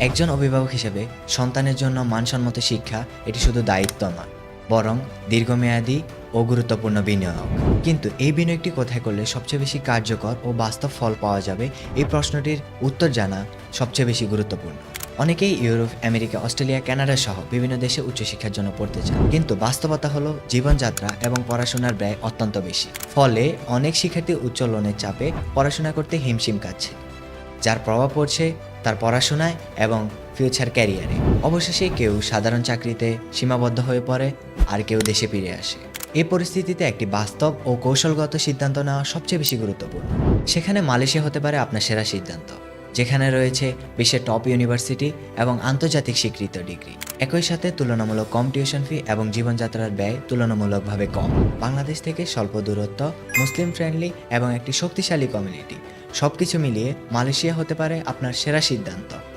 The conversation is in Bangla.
একজন অভিভাবক হিসেবে সন্তানের জন্য মানসম্মত শিক্ষা এটি শুধু দায়িত্ব নয়, বরং দীর্ঘমেয়াদী ও গুরুত্বপূর্ণ বিনিয়োগ। কিন্তু এই বিনিয়োগটি কোথায় করলে সবচেয়ে বেশি কার্যকর ও বাস্তব ফল পাওয়া যাবে, এই প্রশ্নটির উত্তর জানা সবচেয়ে বেশি গুরুত্বপূর্ণ। অনেকেই ইউরোপ, আমেরিকা, অস্ট্রেলিয়া, কানাডা সহ বিভিন্ন দেশে উচ্চশিক্ষার জন্য পড়তে চান, কিন্তু বাস্তবতা হলো জীবনযাত্রা এবং পড়াশোনার ব্যয় অত্যন্ত বেশি। ফলে অনেক শিক্ষার্থী উচ্চ লোনের চাপে পড়াশোনা করতে হিমশিম খাচ্ছে, যার প্রভাব পড়ছে তার পড়াশোনায় এবং ফিউচার ক্যারিয়ারে। অবশেষে কেউ সাধারণ চাকরিতে সীমাবদ্ধ হয়ে পড়ে, আর কেউ দেশে ফিরে আসে। এই পরিস্থিতিতে একটি বাস্তব ও কৌশলগত সিদ্ধান্ত নেওয়া সবচেয়ে বেশি গুরুত্বপূর্ণ। সেখানে মালয়েশিয়া হতে পারে আপনার সেরা সিদ্ধান্ত, যেখানে রয়েছে বিশ্বের টপ ইউনিভার্সিটি এবং আন্তর্জাতিক স্বীকৃত ডিগ্রি। একই সাথে তুলনামূলক কম টিউশন ফি এবং জীবনযাত্রার ব্যয় তুলনামূলকভাবে কম। বাংলাদেশ থেকে স্বল্প দূরত্ব, মুসলিম ফ্রেন্ডলি এবং একটি শক্তিশালী কমিউনিটি, সবকিছু মিলিয়ে মালয়েশিয়া হতে পারে আপনার সেরা সিদ্ধান্ত।